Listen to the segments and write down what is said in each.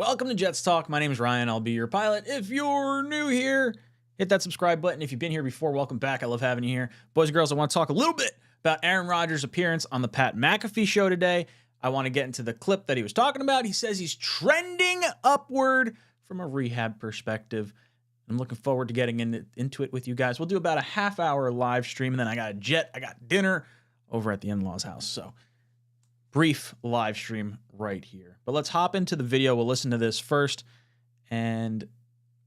Welcome to Jets Talk. My name is Ryan. I'll be your pilot. If you're new here, hit that subscribe button. If you've been here before, welcome back. I love having you here. Boys and girls, I want to talk a little bit about Aaron Rodgers' appearance on the Pat McAfee show today. I want to get into the clip that he was talking about. He says he's trending upward from a rehab perspective. I'm looking forward to getting into it with you guys. We'll do about a half-hour live stream, and then I got dinner over at the in-laws' house. So brief live stream right here. But let's hop into the video. We'll listen to this first and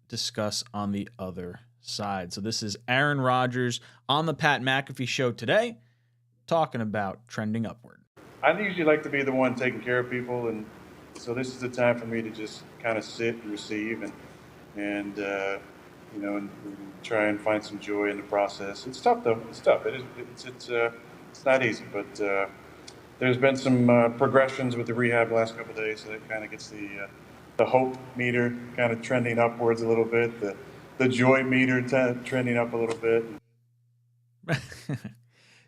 discuss on the other side. So this is Aaron Rodgers on the Pat McAfee show today, talking about trending upward. I usually like to be the one taking care of people, and so this is the time for me to just kind of sit and receive and try and find some joy in the process. It's tough though. It's tough. It's not easy, but there's been some progressions with the rehab the last couple of days, so that kind of gets the hope meter kind of trending upwards a little bit, the joy meter trending up a little bit.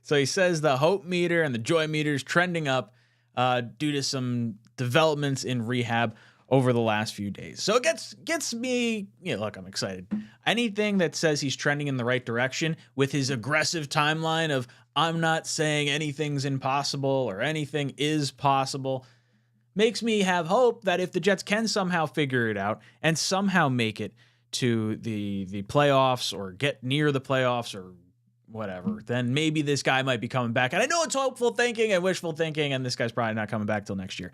So he says the hope meter and the joy meter is trending up due to some developments in rehab over the last few days. So it gets me, look, I'm excited. Anything that says he's trending in the right direction with his aggressive timeline of I'm not saying anything's impossible or anything is possible makes me have hope that if the Jets can somehow figure it out and somehow make it to the playoffs or get near the playoffs or whatever, then maybe this guy might be coming back. And I know it's hopeful thinking and wishful thinking, and this guy's probably not coming back till next year.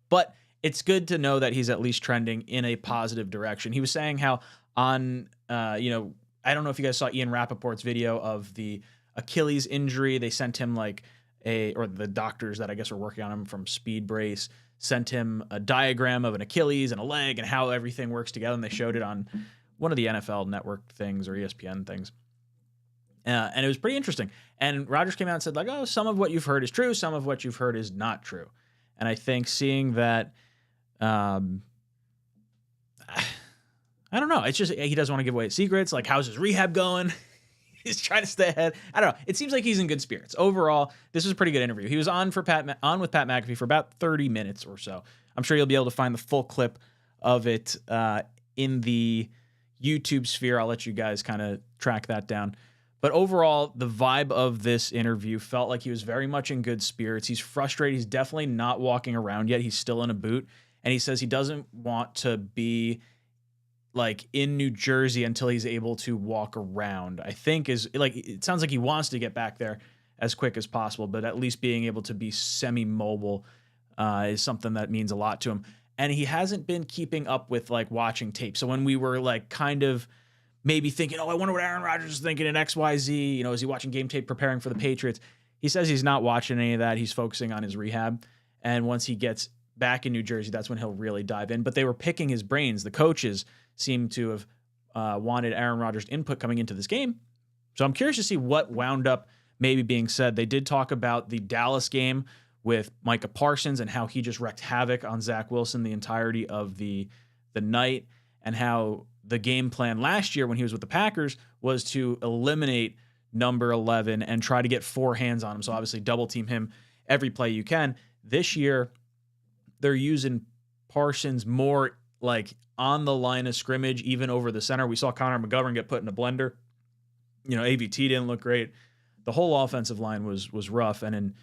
But it's good to know that he's at least trending in a positive direction. He was saying how on, I don't know if you guys saw Ian Rappaport's video of the Achilles injury. They sent him or the doctors that I guess are working on him from Speed Brace sent him a diagram of an Achilles and a leg and how everything works together. And they showed it on one of the NFL network things or ESPN things. And it was pretty interesting. And Rodgers came out and said, some of what you've heard is true. Some of what you've heard is not true. And I think seeing that, I don't know. It's just he doesn't want to give away his secrets. Like, how's his rehab going? He's trying to stay ahead. I don't know. It seems like he's in good spirits. Overall, this was a pretty good interview. He was on with Pat McAfee for about 30 minutes or so. I'm sure you'll be able to find the full clip of it in the YouTube sphere. I'll let you guys kind of track that down. But overall, the vibe of this interview felt like he was very much in good spirits. He's frustrated. He's definitely not walking around yet. He's still in a boot. And he says he doesn't want to be in New Jersey until he's able to walk around. I think it sounds like he wants to get back there as quick as possible, but at least being able to be semi-mobile is something that means a lot to him. And he hasn't been keeping up with watching tape. So when we were kind of maybe thinking, I wonder what Aaron Rodgers is thinking in XYZ, is he watching game tape preparing for the Patriots? He says he's not watching any of that. He's focusing on his rehab. And once he gets back in New Jersey, that's when he'll really dive in. But they were picking his brains. The coaches seem to have wanted Aaron Rodgers' input coming into this game. So I'm curious to see what wound up maybe being said. They did talk about the Dallas game with Micah Parsons and how he just wreaked havoc on Zach Wilson the entirety of the night, and how the game plan last year when he was with the Packers was to eliminate number 11 and try to get four hands on him. So obviously double team him every play you can. This year, they're using Parsons more on the line of scrimmage, even over the center. We saw Connor McGovern get put in a blender. AVT didn't look great. The whole offensive line was rough. And in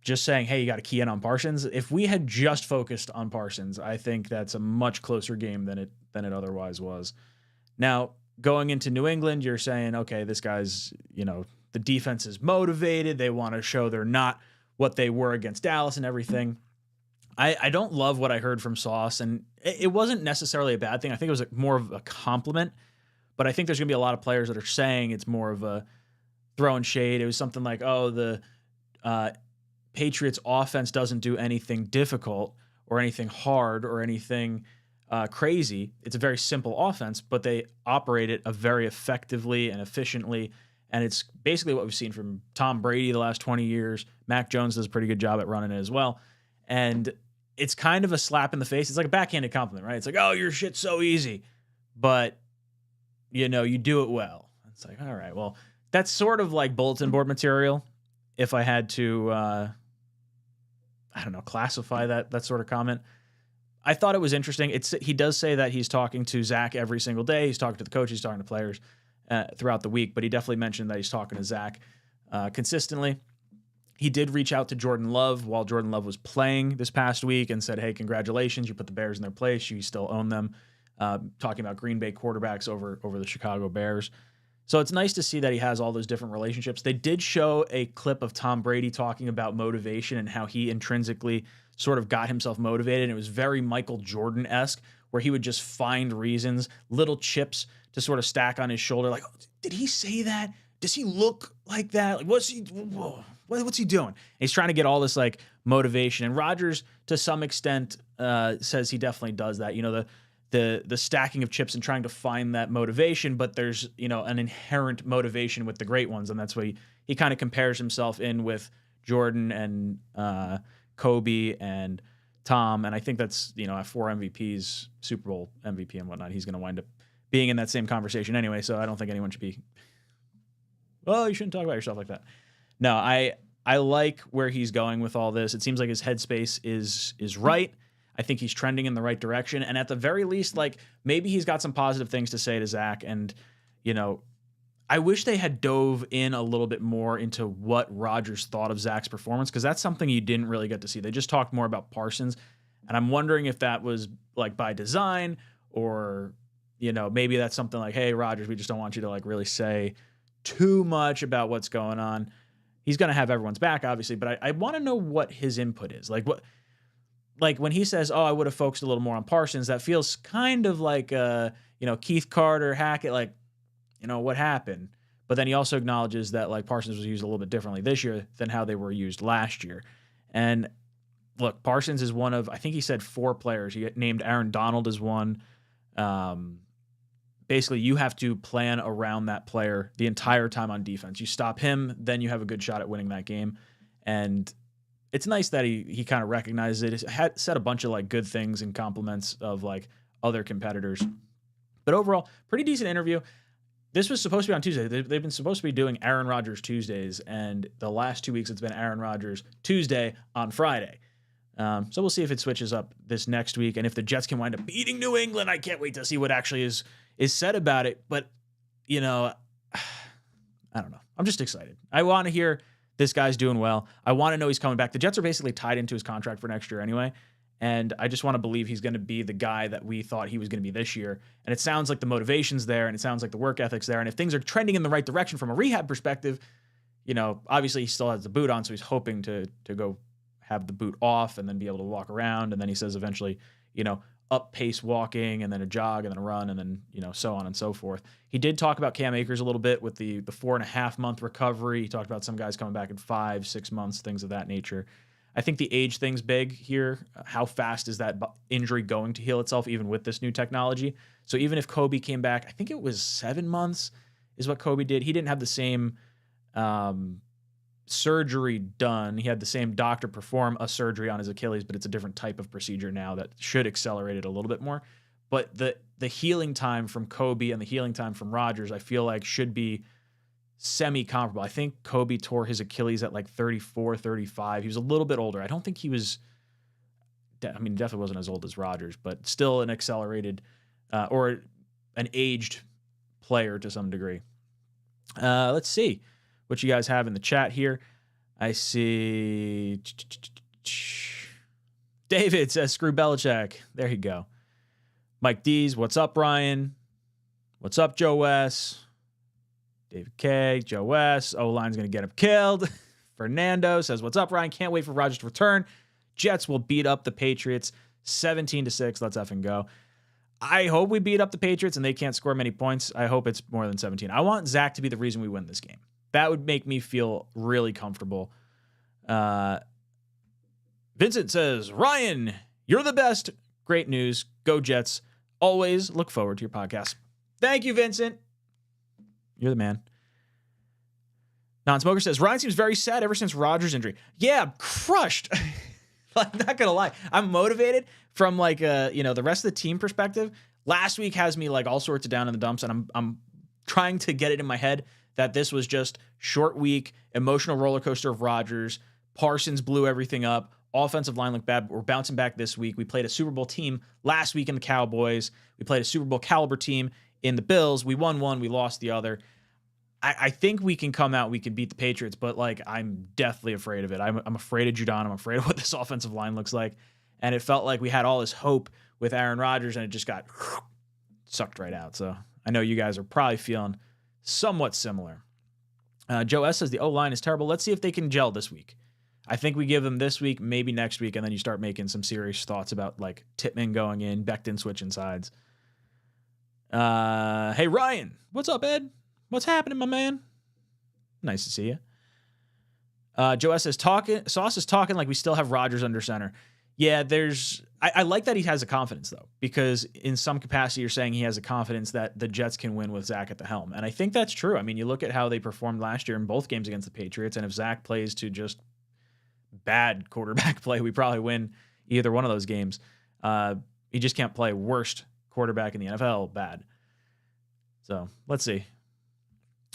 just saying, hey, you got to key in on Parsons. If we had just focused on Parsons, I think that's a much closer game than it otherwise was. Now, going into New England, you're saying, okay, this guy's, the defense is motivated. They want to show they're not what they were against Dallas and everything. I don't love what I heard from Sauce, and it wasn't necessarily a bad thing. I think it was more of a compliment, but I think there's going to be a lot of players that are saying it's more of a throwing shade. It was something like, the Patriots offense doesn't do anything difficult or anything hard or anything crazy. It's a very simple offense, but they operate it very effectively and efficiently. And it's basically what we've seen from Tom Brady the last 20 years. Mac Jones does a pretty good job at running it as well. And it's kind of a slap in the face. It's like a backhanded compliment, right? It's like, your shit's so easy, but you do it well. It's like, all right, well, that's sort of like bulletin board material. If I had to, classify that sort of comment. I thought it was interesting. He does say that he's talking to Zach every single day. He's talking to the coach. He's talking to players throughout the week, but he definitely mentioned that he's talking to Zach consistently. He did reach out to Jordan Love while Jordan Love was playing this past week and said, hey, congratulations. You put the Bears in their place. You still own them. Talking about Green Bay quarterbacks over the Chicago Bears. So it's nice to see that he has all those different relationships. They did show a clip of Tom Brady talking about motivation and how he intrinsically sort of got himself motivated. And it was very Michael Jordan-esque, where he would just find reasons, little chips to sort of stack on his shoulder. Like, oh, did he say that? Does he look like that? Like, what's he doing? And he's trying to get all this like motivation. And Rodgers, to some extent, says he definitely does that. You know, the stacking of chips and trying to find that motivation, but there's, you know, an inherent motivation with the great ones. And that's what he kind of compares himself in with Jordan and Kobe and Tom. And I think that's, you know, at 4 MVPs, Super Bowl MVP and whatnot, he's going to wind up being in that same conversation anyway. So I don't think anyone should be, well, you shouldn't talk about yourself like that. No, I like where he's going with all this. It seems like his headspace is right. I think he's trending in the right direction. And at the very least, like, maybe he's got some positive things to say to Zach. And, you know, I wish they had dove in a little bit more into what Rodgers thought of Zach's performance, because that's something you didn't really get to see. They just talked more about Parsons. And I'm wondering if that was like by design, or, you know, maybe that's something like, hey, Rodgers, we just don't want you to like really say too much about what's going on. He's going to have everyone's back, obviously, but I want to know what his input is. Like when he says, oh, I would have focused a little more on Parsons, that feels kind of like, you know, Keith Carter, Hackett, like, you know, what happened? But then he also acknowledges that like Parsons was used a little bit differently this year than how they were used last year. And look, Parsons is one of, I think he said 4 players. He named Aaron Donald as one. Basically, you have to plan around that player the entire time on defense. You stop him, then you have a good shot at winning that game. And it's nice that he kind of recognizes it. He had said a bunch of like good things and compliments of like other competitors. But overall, pretty decent interview. This was supposed to be on Tuesday. They've been supposed to be doing Aaron Rodgers Tuesdays, and the last 2 weeks it's been Aaron Rodgers Tuesday on Friday. So we'll see if it switches up this next week, and if the Jets can wind up beating New England, I can't wait to see what actually is said about it. But, you know, I don't know. I'm just excited. I want to hear this guy's doing well. I want to know he's coming back. The Jets are basically tied into his contract for next year anyway, and I just want to believe he's going to be the guy that we thought he was going to be this year. And it sounds like the motivation's there, and it sounds like the work ethic's there. And if things are trending in the right direction from a rehab perspective, you know, obviously he still has the boot on, so he's hoping to go have the boot off and then be able to walk around. And then he says eventually, you know, up pace walking and then a jog and then a run and then, you know, so on and so forth. He did talk about Cam Akers a little bit with the 4.5 month recovery. He talked about some guys coming back in 5-6 months, things of that nature. I think the age thing's big here. How fast is that injury going to heal itself, even with this new technology? So even if Kobe came back, I think it was 7 months is what Kobe did. He didn't have the same surgery done. He had the same doctor perform a surgery on his Achilles, but it's a different type of procedure now that should accelerate it a little bit more. But the healing time from Kobe and the healing time from Rodgers, I feel like should be semi-comparable. I think Kobe tore his Achilles at like 34, 35. He was a little bit older. I don't think he was, I mean, definitely wasn't as old as Rodgers, but still an accelerated or an aged player to some degree. Let's see what you guys have in the chat here. I see David says, screw Belichick. There you go. Mike D's, what's up, Ryan? What's up, Joe West? David K, Joe West. O-line's going to get him killed. Fernando says, what's up, Ryan? Can't wait for Rodgers to return. Jets will beat up the Patriots 17-6. Let's effing go. I hope we beat up the Patriots and they can't score many points. I hope it's more than 17. I want Zach to be the reason we win this game. That would make me feel really comfortable. Vincent says, Ryan, you're the best. Great news. Go Jets. Always look forward to your podcast. Thank you, Vincent. You're the man. Non-smoker says, Ryan seems very sad ever since Rodgers' injury. Yeah, I'm crushed. I'm not going to lie. I'm motivated from like, the rest of the team perspective. Last week has me like all sorts of down in the dumps, and I'm trying to get it in my head that this was just short week, emotional roller coaster of Rodgers. Parsons blew everything up. Offensive line looked bad, but we're bouncing back this week. We played a Super Bowl team last week in the Cowboys. We played a Super Bowl caliber team in the Bills. We won one, we lost the other. I think we can come out, we can beat the Patriots, but like I'm deathly afraid of it. I'm afraid of Judon. I'm afraid of what this offensive line looks like. And it felt like we had all this hope with Aaron Rodgers, and it just got sucked right out. So I know you guys are probably feeling somewhat similar. Joe S. says the O-line is terrible. Let's see if they can gel this week. I think we give them this week, maybe next week, and then you start making some serious thoughts about like Tippmann going in, Becton switching sides. Hey, Ryan. What's up, Ed? What's happening, my man? Nice to see you. Joe S. says, Sauce is talking like we still have Rodgers under center. Yeah, I like that he has a confidence, though, because in some capacity you're saying he has a confidence that the Jets can win with Zach at the helm. And I think that's true. I mean, you look at how they performed last year in both games against the Patriots, and if Zach plays to just bad quarterback play, we probably win either one of those games. He just can't play worst quarterback in the NFL bad. So let's see.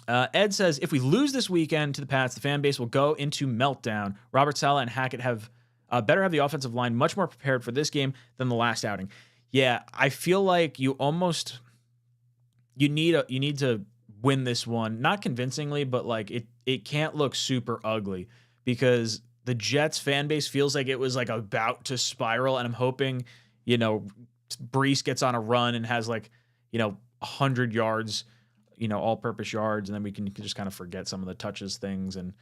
Ed says, if we lose this weekend to the Pats, the fan base will go into meltdown. Robert Saleh and Hackett better have the offensive line much more prepared for this game than the last outing. Yeah, I feel like you need to win this one, not convincingly, but like it can't look super ugly because the Jets fan base feels like it was like about to spiral, and I'm hoping, Brees gets on a run and has 100 yards, all-purpose yards, and then we can just kind of forget some of the touches things. And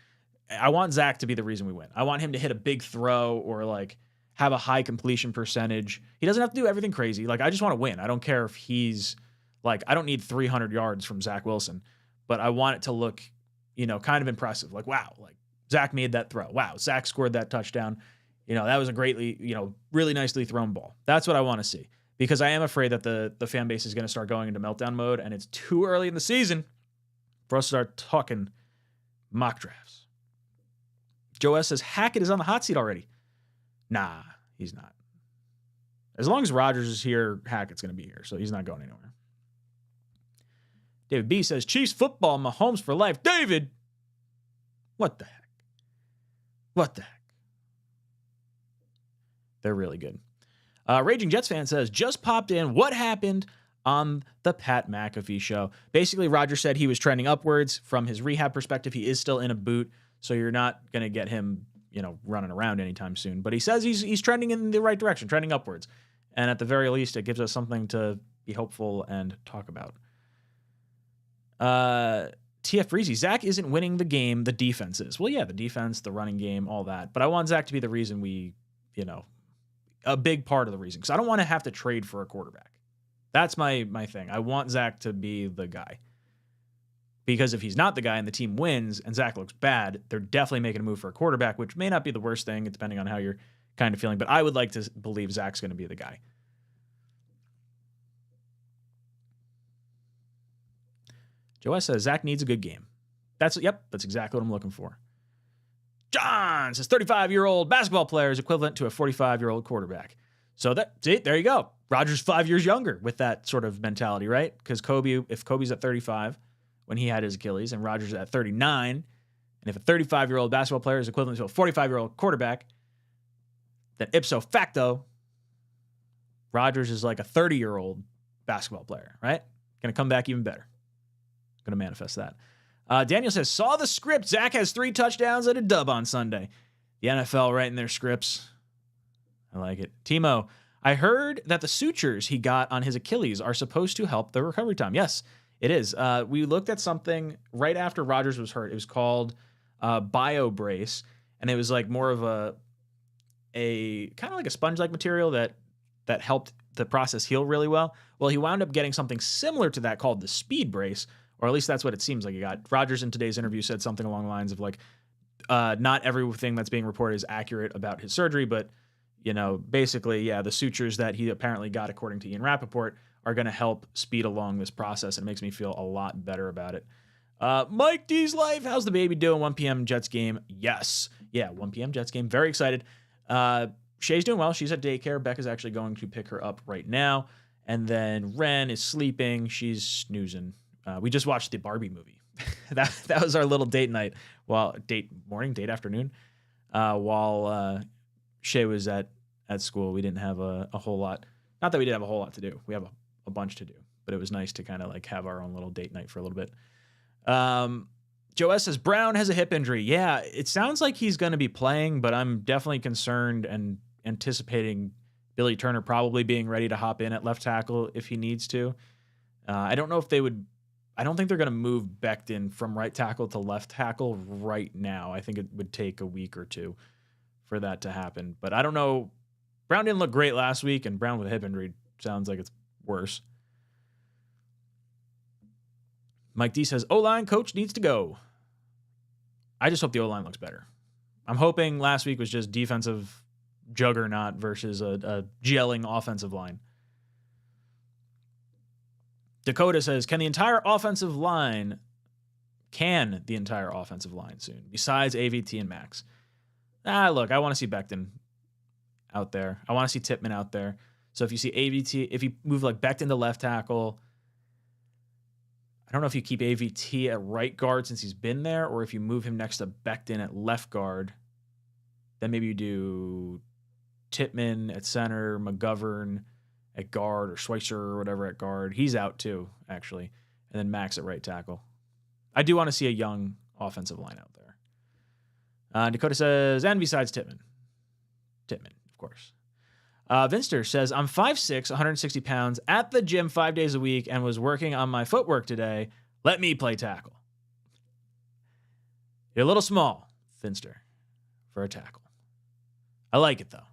I want Zach to be the reason we win. I want him to hit a big throw or have a high completion percentage. He doesn't have to do everything crazy. I just want to win. I don't care if he's I don't need 300 yards from Zach Wilson, but I want it to look, kind of impressive. Wow, Zach made that throw. Wow, Zach scored that touchdown. That was a greatly, really nicely thrown ball. That's what I want to see, because I am afraid that the fan base is going to start going into meltdown mode, and it's too early in the season for us to start talking mock drafts. Joe S. says, Hackett is on the hot seat already. Nah, he's not. As long as Rodgers is here, Hackett's going to be here, so he's not going anywhere. David B. says, Chiefs football, Mahomes for life. David! What the heck? What the heck? They're really good. Raging Jets fan says, just popped in. What happened on the Pat McAfee show? Basically, Rodgers said he was trending upwards. From his rehab perspective, he is still in a boot, so you're not going to get him, running around anytime soon. But he says he's trending in the right direction, trending upwards. And at the very least, it gives us something to be hopeful and talk about. TF Breezy, Zach isn't winning the game, the defense is. Well, yeah, the defense, the running game, all that. But I want Zach to be the reason we, a big part of the reason. Because I don't want to have to trade for a quarterback. That's my thing. I want Zach to be the guy. Because if he's not the guy and the team wins and Zach looks bad, they're definitely making a move for a quarterback, which may not be the worst thing, depending on how you're kind of feeling. But I would like to believe Zach's going to be the guy. Joe S. says, Zach needs a good game. That's exactly what I'm looking for. John says, 35-year-old basketball player is equivalent to a 45-year-old quarterback. So there you go. Rodgers 5 years younger with that sort of mentality, right? Because if Kobe's at 35 when he had his Achilles and Rodgers at 39, and if a 35-year-old basketball player is equivalent to a 45-year-old quarterback, then ipso facto, Rodgers is like a 30-year-old basketball player, right? Going to come back even better. Going to manifest that. Daniel says, saw the script. Zach has 3 touchdowns and a dub on Sunday. The NFL writing their scripts. I like it. Timo, I heard that the sutures he got on his Achilles are supposed to help the recovery time. Yes, it is. We looked at something right after Rodgers was hurt. It was called Bio Brace, and it was like more of a kind of like a sponge-like material that helped the process heal really well. Well, he wound up getting something similar to that called the Speed Brace, or at least that's what it seems like he got. Rodgers in today's interview said something along the lines of not everything that's being reported is accurate about his surgery, but basically, yeah, the sutures that he apparently got, according to Ian Rappaport, are going to help speed along this process. And it makes me feel a lot better about it. Mike D's Life, how's the baby doing? 1 p.m. Jets game. Yes. Yeah, 1 p.m. Jets game. Very excited. Shay's doing well. She's at daycare. Becca's actually going to pick her up right now. And then Ren is sleeping. She's snoozing. We just watched the Barbie movie. that was our little date night. Well, date morning, date afternoon. While Shea was at school, we didn't have a whole lot. Not that we didn't have a whole lot to do. We have a bunch to do, but it was nice to kind of like have our own little date night for a little bit. Joe S. says, Brown has a hip injury. Yeah, it sounds like he's going to be playing, but I'm definitely concerned and anticipating Billy Turner probably being ready to hop in at left tackle if he needs to. I don't know if they would. I don't think they're going to move Becton from right tackle to left tackle right now. I think it would take a week or two for that to happen. But I don't know. Brown didn't look great last week, and Brown with a hip injury sounds like it's worse. Mike D says, O-line coach needs to go. I just hope the O-line looks better. I'm hoping last week was just defensive juggernaut versus a gelling offensive line. Dakota says, can the entire offensive line soon, besides AVT and Max? Look, I want to see Becton out there. I want to see Tippmann out there. So if you see AVT, if you move like Becton to left tackle, I don't know if you keep AVT at right guard since he's been there, or if you move him next to Becton at left guard, then maybe you do Tippmann at center, McGovern at guard, or Schweitzer or whatever at guard. He's out too, actually. And then Max at right tackle. I do want to see a young offensive line out there. Dakota says, and besides Tippmann, of course. Vinster says, I'm 5'6", 160 pounds, at the gym 5 days a week, and was working on my footwork today. Let me play tackle. You're a little small, Finster, for a tackle. I like it, though.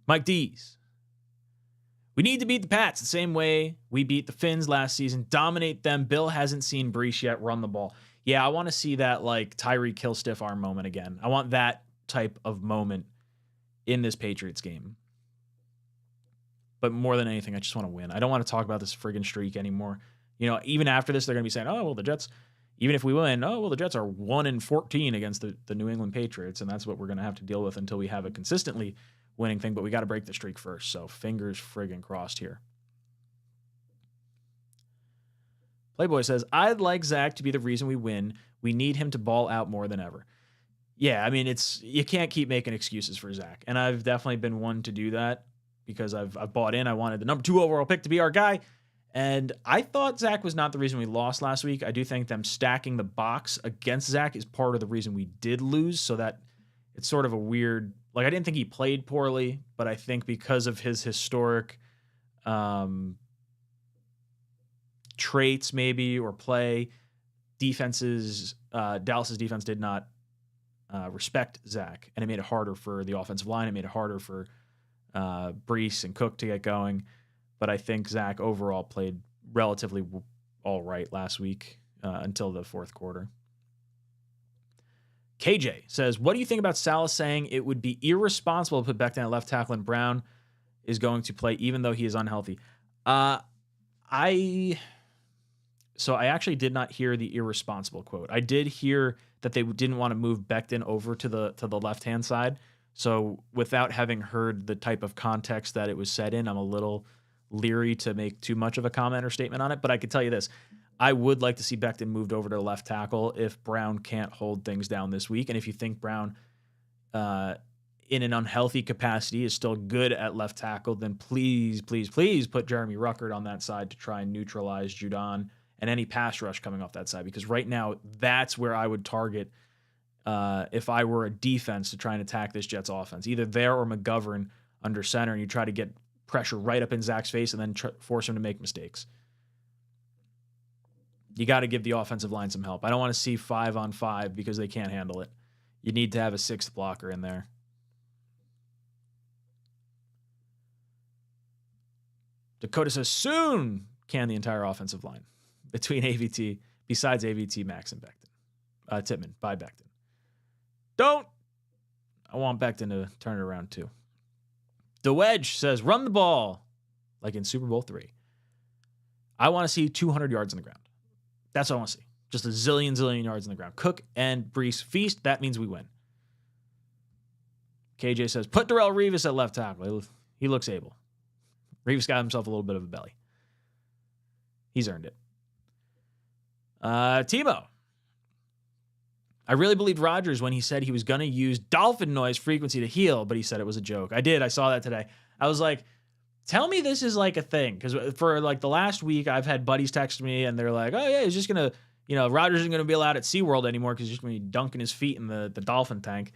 Mike Dees. We need to beat the Pats the same way we beat the Finns last season. Dominate them. Bill hasn't seen Brees yet run the ball. Yeah, I want to see that like Tyreek kill stiff arm moment again. I want that type of moment in this Patriots game. But more than anything, I just want to win. I don't want to talk about this friggin' streak anymore. You know, even after this, they're going to be saying, oh, well, the Jets, even if we win, oh, well, the Jets are 1-14 against the New England Patriots, and that's what we're going to have to deal with until we have a consistently winning thing, but we got to break the streak first, so fingers friggin' crossed here. Playboy says, I'd like Zach to be the reason we win. We need him to ball out more than ever. Yeah, I mean, you can't keep making excuses for Zach, and I've definitely been one to do that because I've bought in. I wanted the number 2 overall pick to be our guy, and I thought Zach was not the reason we lost last week. I do think them stacking the box against Zach is part of the reason we did lose, so that it's sort of a weird, like, I didn't think he played poorly, but I think because of his historic traits maybe or play, Dallas's defense did not respect Zach, and it made it harder for the offensive line. It made it harder for Brees and Cook to get going. But I think Zach overall played relatively all right last week until the fourth quarter. KJ says, what do you think about Salah saying it would be irresponsible to put Becton at left tackle and Brown is going to play even though he is unhealthy? I actually did not hear the irresponsible quote. I did hear that they didn't want to move Becton over to the left-hand side. So without having heard the type of context that it was said in, I'm a little leery to make too much of a comment or statement on it. But I could tell you this. I would like to see Becton moved over to left tackle if Brown can't hold things down this week. And if you think Brown, in an unhealthy capacity, is still good at left tackle, then please, please, please put Jeremy Ruckert on that side to try and neutralize Judon and any pass rush coming off that side. Because right now, that's where I would target if I were a defense to try and attack this Jets offense. Either there or McGovern under center, and you try to get pressure right up in Zach's face and then force him to make mistakes. You got to give the offensive line some help. I don't want to see 5-on-5 because they can't handle it. You need to have a sixth blocker in there. Dakota says, soon can the entire offensive line between AVT, besides AVT, Max, and Becton. Tippmann, by Becton. I want Becton to turn it around too. The Wedge says, run the ball like in Super Bowl III. I want to see 200 yards on the ground. That's what I want to see. Just a zillion yards on the ground. Cook and Brees feast. That means we win. KJ says, put Darrelle Revis at left tackle. He looks able. Revis got himself a little bit of a belly. He's earned it. Timo. I really believed Rodgers when he said he was going to use dolphin noise frequency to heal, but he said it was a joke. I did. I saw that today. I was like, tell me this is like a thing. Because for like the last week, I've had buddies text me and they're like, oh, yeah, he's just going to, Rodgers isn't going to be allowed at SeaWorld anymore because he's just going to be dunking his feet in the dolphin tank.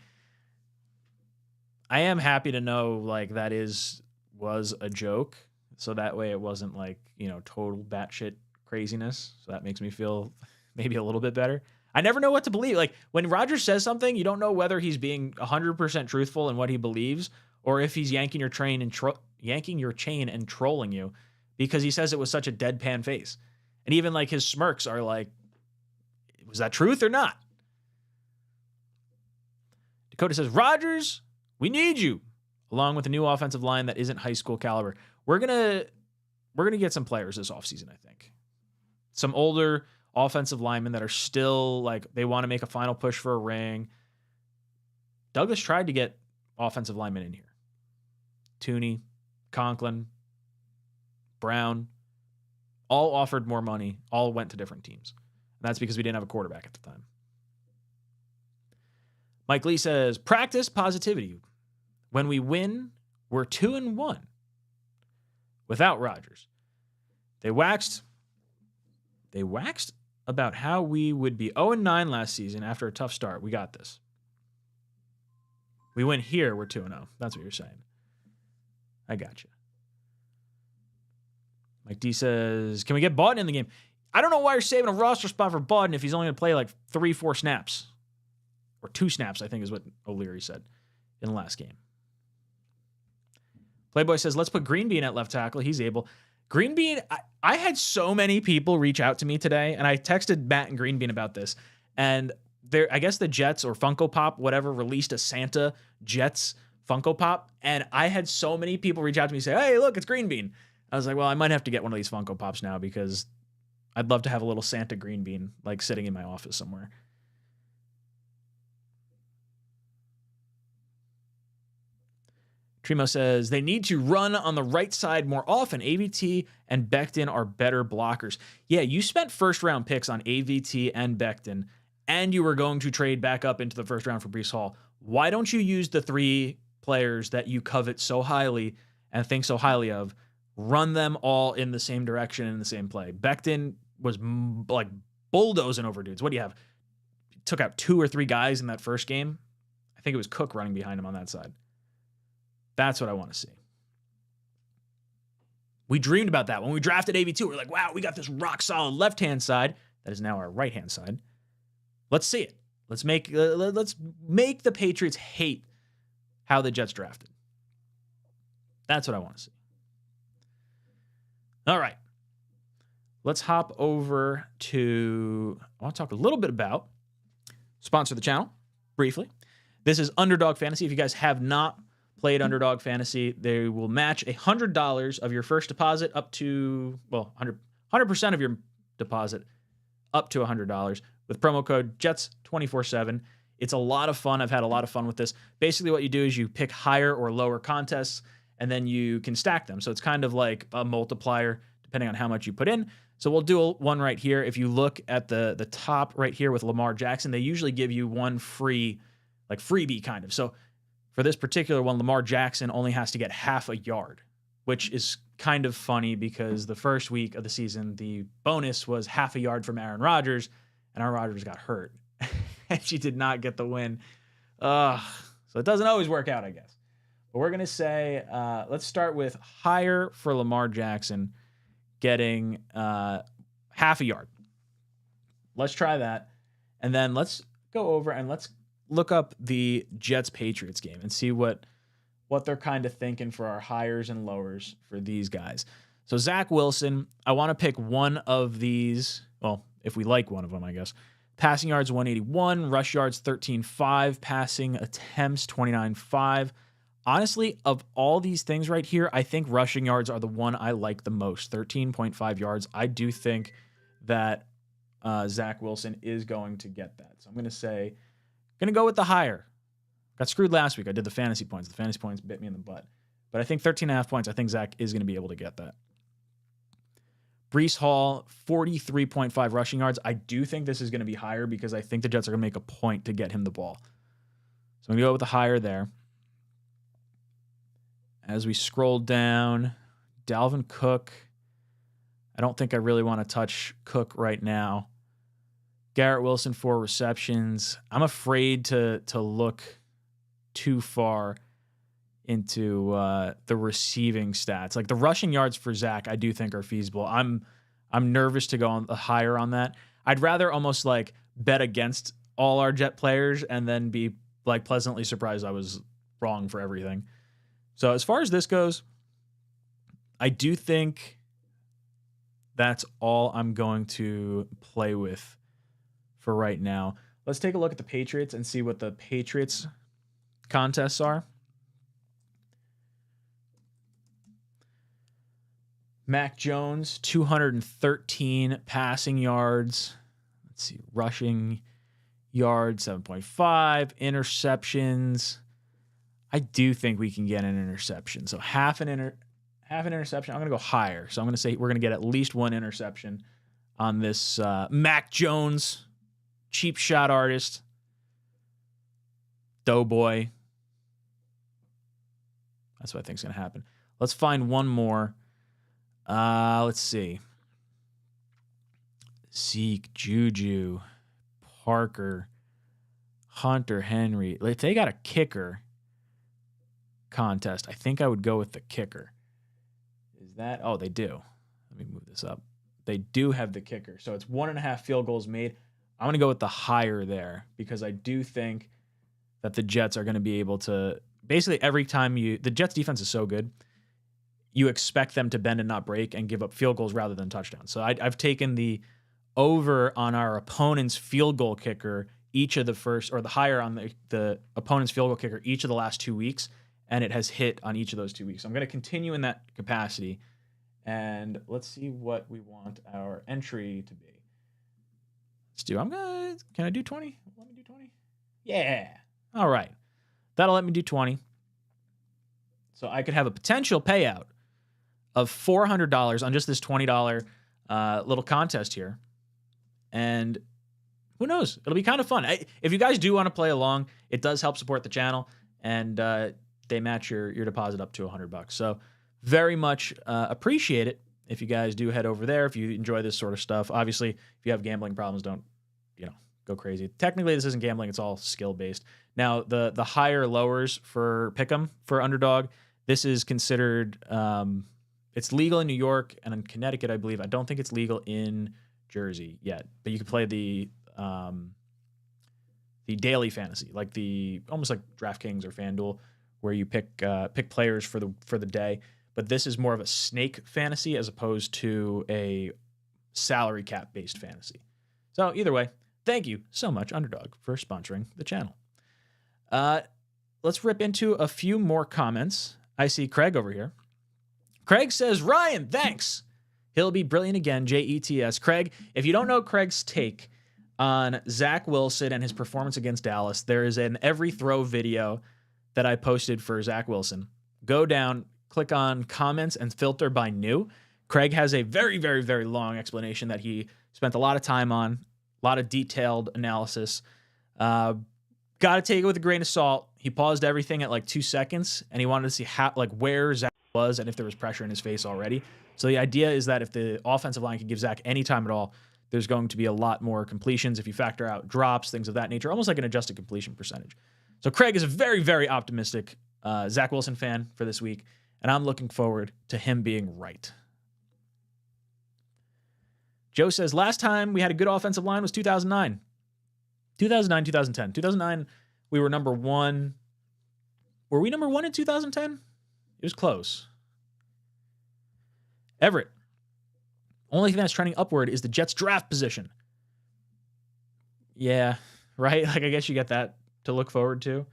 I am happy to know like that was a joke. So that way it wasn't like, total batshit craziness. So that makes me feel maybe a little bit better. I never know what to believe. Like when Rodgers says something, you don't know whether he's being 100% truthful in what he believes or if he's yanking your chain and trolling you because he says it with such a deadpan face. And even like his smirks are like, was that truth or not? Dakota says, Rodgers, we need you, along with a new offensive line that isn't high school caliber. We're gonna get some players this offseason, I think. Some older offensive linemen that are still like they want to make a final push for a ring. Douglas tried to get offensive linemen in here. Tooney, Conklin, Brown, all offered more money, all went to different teams. And that's because we didn't have a quarterback at the time. Mike Lee says, practice positivity. When we win, we're 2-1 without Rodgers. They waxed about how we would be 0-9 last season after a tough start. We got this. We win here, we're 2-0. That's what you're saying. I got you. Mike D says, can we get Bawden in the game? I don't know why you're saving a roster spot for Bawden if he's only going to play like 3-4 snaps. Or 2 snaps, I think is what O'Leary said in the last game. Playboy says, let's put Greenbean at left tackle. He's able. Greenbean, I had so many people reach out to me today, and I texted Matt and Greenbean about this. And I guess the Jets or Funko Pop, whatever, released a Santa Jets Funko Pop. And I had so many people reach out to me and say, hey, look, it's Greenbean. I was like, well, I might have to get one of these Funko Pops now because I'd love to have a little Santa Greenbean like sitting in my office somewhere. Trimo says, they need to run on the right side more often. AVT and Becton are better blockers. Yeah, you spent first-round picks on AVT and Becton, and you were going to trade back up into the first round for Breece Hall. Why don't you use the 3 players that you covet so highly and think so highly of, run them all in the same direction in the same play? Becton was like bulldozing over dudes. What do you have? Took out 2 or 3 guys in that first game. I think it was Cook running behind him on that side. That's what I want to see. We dreamed about that. When we drafted AV2, we're like, wow, we got this rock solid left-hand side. That is now our right-hand side. Let's see it. Let's make the Patriots hate how the Jets drafted. That's what I want to see. All right. Let's hop over to, I want to talk a little bit about sponsor the channel briefly. This is Underdog Fantasy. If you guys have not played Underdog Fantasy, they will match $100 of your first deposit up to, 100% of your deposit up to $100 with promo code JETS247. It's a lot of fun. I've had a lot of fun with this. Basically what you do is you pick higher or lower contests and then you can stack them. So it's kind of like a multiplier depending on how much you put in. So we'll do one right here. If you look at the top right here with Lamar Jackson, they usually give you one free, like freebie kind of. So for this particular one, Lamar Jackson only has to get half a yard, which is kind of funny because the first week of the season, the bonus was half a yard from Aaron Rodgers, and Aaron Rodgers got hurt. And she did not get the win. So it doesn't always work out, I guess. But we're going to say, let's start with higher for Lamar Jackson getting half a yard. Let's try that. And then let's go over and let's look up the Jets-Patriots game and see what they're kind of thinking for our hires and lowers for these guys. So Zach Wilson, I want to pick one of these. Well, if we like one of them, I guess. Passing yards, 181. Rush yards, 13.5. Passing attempts, 29.5. Honestly, of all these things right here, I think rushing yards are the one I like the most. 13.5 yards. I do think that Zach Wilson is going to get that. So I'm going to go with the higher. Got screwed last week. I did the fantasy points. The fantasy points bit me in the butt. But I think 13.5 points, I think Zach is going to be able to get that. Breece Hall, 43.5 rushing yards. I do think this is going to be higher because I think the Jets are going to make a point to get him the ball. So I'm going to go with the higher there. As we scroll down, Dalvin Cook. I don't think I really want to touch Cook right now. Garrett Wilson, 4 receptions. I'm afraid to look too far into the receiving stats. Like the rushing yards for Zach, I do think are feasible. I'm nervous to go on the higher on that. I'd rather almost like bet against all our Jet players and then be like pleasantly surprised I was wrong for everything. So as far as this goes, I do think that's all I'm going to play with for right now. Let's take a look at the Patriots and see what the Patriots contests are. Mac Jones, 213 passing yards. Let's see, rushing yards, 7.5. Interceptions. I do think we can get an interception. So half an interception. I'm going to go higher. So I'm going to say we're going to get at least 1 interception on this Mac Jones, cheap shot artist, doughboy. That's what I think is going to happen. Let's find one more. Let's see. Zeke, Juju, Parker, Hunter Henry. If they got a kicker contest, I think I would go with the kicker. Is that? Oh, they do. Let me move this up. They do have the kicker. So it's 1.5 field goals made. I'm going to go with the higher there because I do think that the Jets are going to be able to basically every time the Jets defense is so good, you expect them to bend and not break and give up field goals rather than touchdowns. So I've taken the over on our opponent's field goal kicker each of the first, or the higher on the opponent's field goal kicker each of the last 2 weeks, and it has hit on each of those 2 weeks. So I'm going to continue in that capacity, and let's see what we want our entry to be. Can I do 20? Let me do 20. Yeah. All right. That'll let me do 20. So I could have a potential payout of $400 on just this $20 little contest here. And who knows? It'll be kind of fun. If you guys do want to play along, it does help support the channel, and they match your deposit up to $100. So very much appreciate it if you guys do head over there, if you enjoy this sort of stuff. Obviously, if you have gambling problems, don't go crazy. Technically, this isn't gambling. It's all skill-based. Now, the higher lowers for Pick'em, for Underdog, this is considered it's legal in New York and in Connecticut, I believe. I don't think it's legal in Jersey yet, but you can play the daily fantasy, like almost like DraftKings or FanDuel, where you pick players for the day. But this is more of a snake fantasy as opposed to a salary cap based fantasy. So either way, thank you so much, Underdog, for sponsoring the channel. Let's rip into a few more comments. I see Craig over here. Craig says, Ryan, thanks. He'll be brilliant again, JETS. Craig, if you don't know Craig's take on Zach Wilson and his performance against Dallas, there is an every throw video that I posted for Zach Wilson. Go down, click on comments, and filter by new. Craig has a very, very, very long explanation that he spent a lot of time on, a lot of detailed analysis. Got to take it with a grain of salt. He paused everything at like 2 seconds, and he wanted to see where Zach was and if there was pressure in his face already. So the idea is that if the offensive line can give Zach any time at all, there's going to be a lot more completions if you factor out drops, things of that nature, almost like an adjusted completion percentage. So Craig is a very, very optimistic Zach Wilson fan for this week, and I'm looking forward to him being right. Joe says, last time we had a good offensive line was 2009. 2009, 2010. 2009, we were number one. Were we number one in 2010? It was close. Everett. Only thing that's trending upward is the Jets draft position. Yeah, right? Like, I guess you get that to look forward to.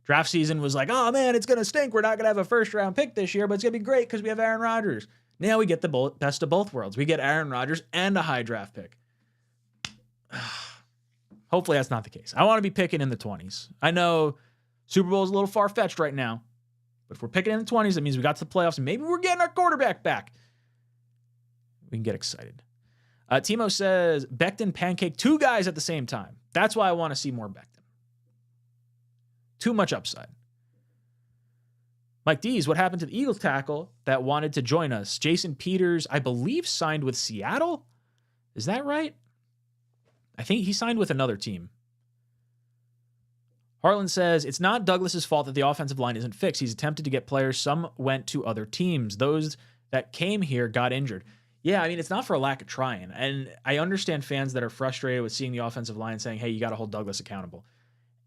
Draft season was like, oh man, it's going to stink. We're not going to have a first round pick this year, but it's going to be great because we have Aaron Rodgers. Now we get the best of both worlds. We get Aaron Rodgers and a high draft pick. Hopefully that's not the case. I want to be picking in the 20s. I know Super Bowl is a little far-fetched right now, but if we're picking in the 20s, that means we got to the playoffs and maybe we're getting our quarterback back. We can get excited. Timo says, Becton pancake 2 guys at the same time. That's why I want to see more Becton. Too much upside. Mike Dees, what happened to the Eagles tackle that wanted to join us? Jason Peters, I believe, signed with Seattle. Is that right? I think he signed with another team. Harlan says, it's not Douglas's fault that the offensive line isn't fixed. He's attempted to get players. Some went to other teams. Those that came here got injured. Yeah, I mean, it's not for a lack of trying. And I understand fans that are frustrated with seeing the offensive line saying, hey, you got to hold Douglas accountable.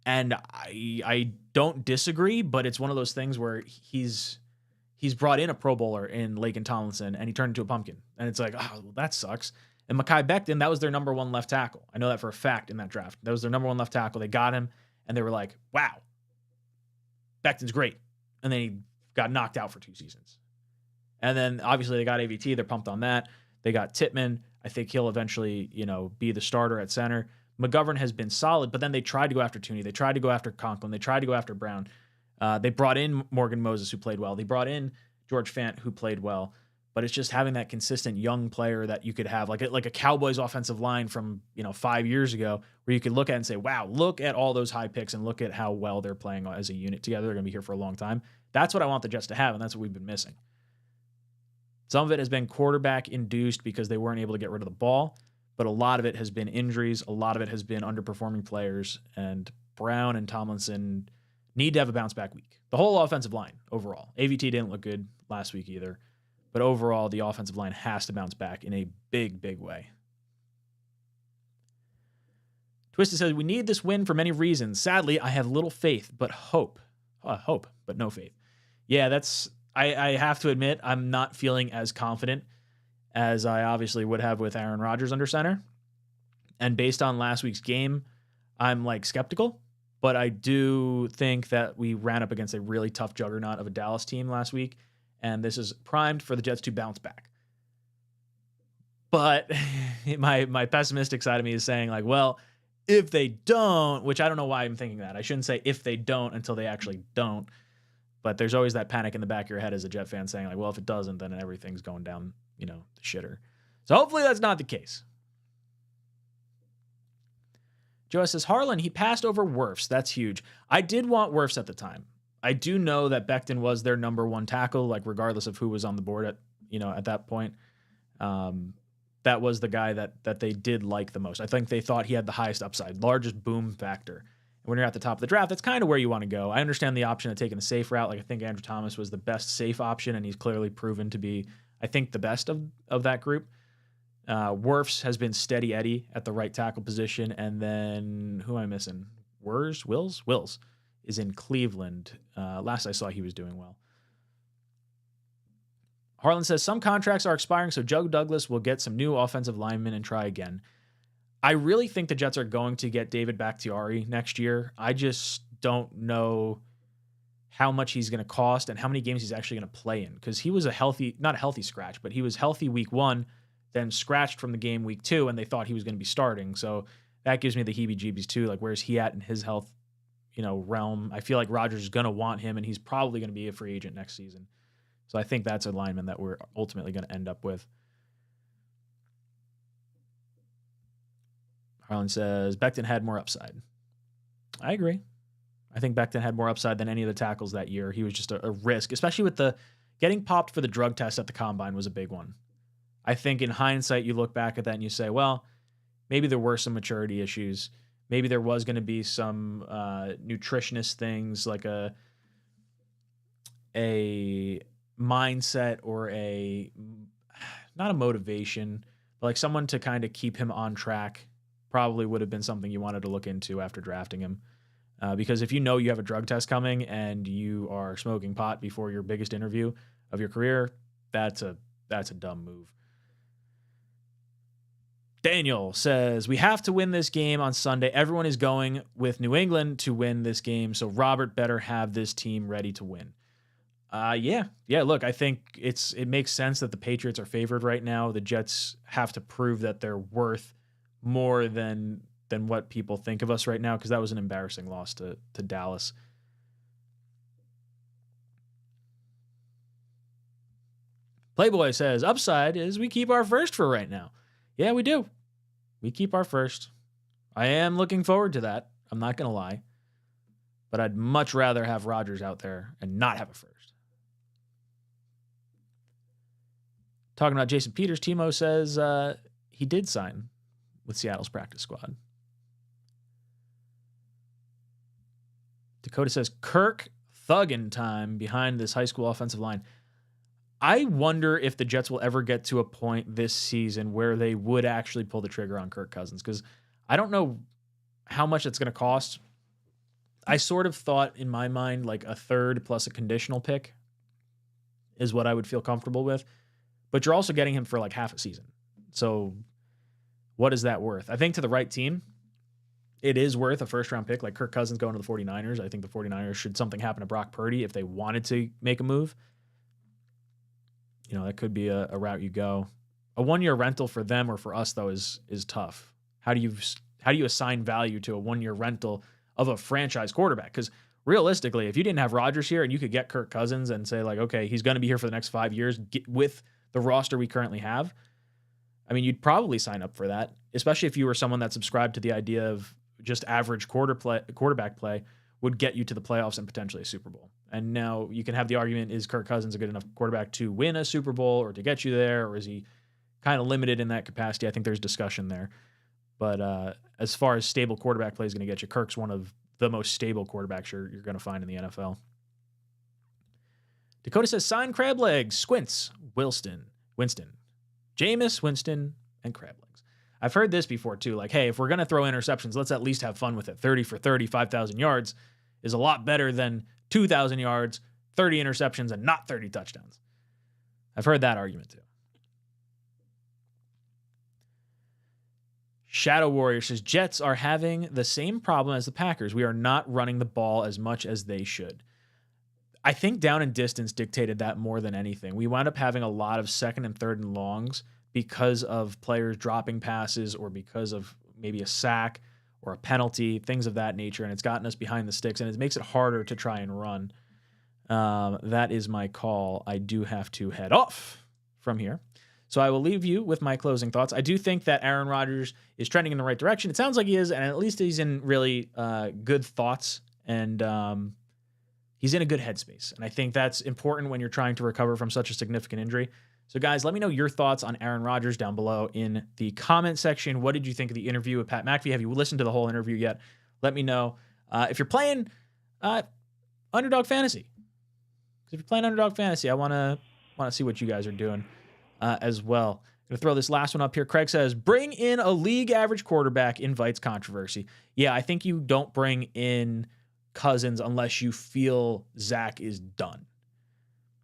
And I don't disagree, but it's one of those things where he's brought in a Pro Bowler in Laken Tomlinson, and he turned into a pumpkin. And it's like, oh, well, that sucks. And Mekhi Becton, that was their number 1 left tackle. I know that for a fact in that draft. That was their number 1 left tackle. They got him, and they were like, wow, Becton's great. And then he got knocked out for 2 seasons. And then, obviously, they got AVT. They're pumped on that. They got Tittman. I think he'll eventually, be the starter at center. McGovern has been solid, but then they tried to go after Tooney. They tried to go after Conklin. They tried to go after Brown. They brought in Morgan Moses, who played well. They brought in George Fant, who played well. But it's just having that consistent young player that you could have, like a Cowboys offensive line from 5 years ago, where you could look at and say, wow, look at all those high picks and look at how well they're playing as a unit together. They're going to be here for a long time. That's what I want the Jets to have, and that's what we've been missing. Some of it has been quarterback induced because they weren't able to get rid of the ball, but a lot of it has been injuries. A lot of it has been underperforming players, and Brown and Tomlinson need to have a bounce back week. The whole offensive line overall. AVT didn't look good last week either, but overall the offensive line has to bounce back in a big, big way. Twisted says, we need this win for many reasons. Sadly, I have little faith, but hope. Hope, but no faith. Yeah, I have to admit, I'm not feeling as confident as I obviously would have with Aaron Rodgers under center. And based on last week's game, I'm skeptical, but I do think that we ran up against a really tough juggernaut of a Dallas team last week, and this is primed for the Jets to bounce back. But my pessimistic side of me is saying, well, if they don't, which I don't know why I'm thinking that. I shouldn't say if they don't until they actually don't. But there's always that panic in the back of your head as a Jet fan saying, well, if it doesn't, then everything's going down, the shitter. So hopefully that's not the case. Joe says, Harlan, he passed over Wirfs. That's huge. I did want Wirfs at the time. I do know that Becton was their number 1 tackle, regardless of who was on the board at that point. That was the guy that they did like the most. I think they thought he had the highest upside, largest boom factor. When you're at the top of the draft, that's kind of where you want to go. I understand the option of taking the safe route. I think Andrew Thomas was the best safe option, and he's clearly proven to be, I think, the best of that group. Wirfs has been steady Eddie at the right tackle position, and then who am I missing? Wills is in Cleveland. Last I saw, he was doing well. Harlan says, some contracts are expiring, so Joe Douglas will get some new offensive linemen and try again. I really think the Jets are going to get David Bakhtiari next year. I just don't know how much he's going to cost and how many games he's actually going to play in, because he was not a healthy scratch, but he was healthy week 1, then scratched from the game week 2, and they thought he was going to be starting. So that gives me the heebie-jeebies too. Where's he at in his health, realm? I feel like Rodgers is going to want him, and he's probably going to be a free agent next season. So I think that's a lineman that we're ultimately going to end up with. Harlan says, Becton had more upside. I agree. I think Becton had more upside than any of the tackles that year. He was just a risk, especially with the getting popped for the drug test at the combine was a big one. I think in hindsight, you look back at that and you say, well, maybe there were some maturity issues. Maybe there was going to be some nutritionist things, like a mindset or not a motivation, but someone to kind of keep him on track. Probably would have been something you wanted to look into after drafting him. Because if you know you have a drug test coming and you are smoking pot before your biggest interview of your career, that's a dumb move. Daniel says, we have to win this game on Sunday. Everyone is going with New England to win this game, so Robert better have this team ready to win. Yeah. Look, I think it makes sense that the Patriots are favored right now. The Jets have to prove that they're worth more than what people think of us right now, because that was an embarrassing loss to Dallas. Playboy says, upside is we keep our first for right now. Yeah, we do. We keep our first. I am looking forward to that. I'm not going to lie. But I'd much rather have Rodgers out there and not have a first. Talking about Jason Peters, Timo says he did sign with Seattle's practice squad. Dakota says, Kirk thuggin' time behind this high school offensive line. I wonder if the Jets will ever get to a point this season where they would actually pull the trigger on Kirk Cousins, because I don't know how much it's going to cost. I sort of thought in my mind like a third plus a conditional pick is what I would feel comfortable with. But you're also getting him for like half a season. So what is that worth? I think to the right team, it is worth a first-round pick, like Kirk Cousins going to the 49ers. I think the 49ers, should something happen to Brock Purdy, if they wanted to make a move, that could be a route you go. A 1-year rental for them or for us, though, is tough. How do you assign value to a 1-year rental of a franchise quarterback? Because realistically, if you didn't have Rodgers here and you could get Kirk Cousins and say, like, okay, he's going to be here for the next 5 years with the roster we currently have, I mean, you'd probably sign up for that, especially if you were someone that subscribed to the idea of just average quarterback play would get you to the playoffs and potentially a Super Bowl. And now you can have the argument, is Kirk Cousins a good enough quarterback to win a Super Bowl or to get you there, or is he kind of limited in that capacity? I think there's discussion there. But as far as stable quarterback play is going to get you, Kirk's one of the most stable quarterbacks you're going to find in the NFL. Dakota says, sign crab legs, Squints, Winston, Jameis, Winston, and crab legs. I've heard this before too. Like, hey, if we're going to throw interceptions, let's at least have fun with it. 30 for 30, 5,000 yards is a lot better than 2,000 yards, 30 interceptions, and not 30 touchdowns. I've heard that argument too. Shadow Warrior says, Jets are having the same problem as the Packers. We are not running the ball as much as they should. I think down and distance dictated that more than anything. We wound up having a lot of second and third and longs because of players dropping passes or because of maybe a sack or a penalty, things of that nature, and it's gotten us behind the sticks, and it makes it harder to try and run. That is my call. I do have to head off from here. So I will leave you with my closing thoughts. I do think that Aaron Rodgers is trending in the right direction. It sounds like he is, and at least he's in really good thoughts, and he's in a good headspace. And I think that's important when you're trying to recover from such a significant injury. So guys, let me know your thoughts on Aaron Rodgers down below in the comment section. What did you think of the interview with Pat McAfee? Have you listened to the whole interview yet? Let me know. If you're playing Underdog Fantasy, I want to see what you guys are doing as well. I'm going to throw this last one up here. Craig says, bring in a league average quarterback invites controversy. Yeah, I think you don't bring in Cousins unless you feel Zach is done.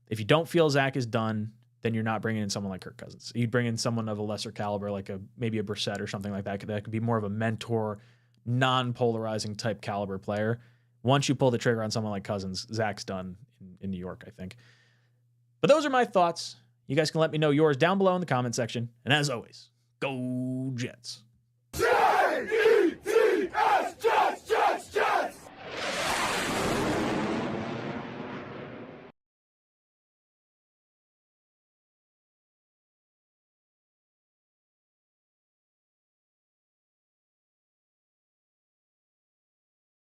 If you don't feel Zach is done, then you're not bringing in someone like Kirk Cousins. You'd bring in someone of a lesser caliber, like maybe a Brissett or something like that. That could be more of a mentor, non-polarizing type caliber player. Once you pull the trigger on someone like Cousins, Zach's done in New York, I think. But those are my thoughts. You guys can let me know yours down below in the comment section. And as always, go Jets. Jets!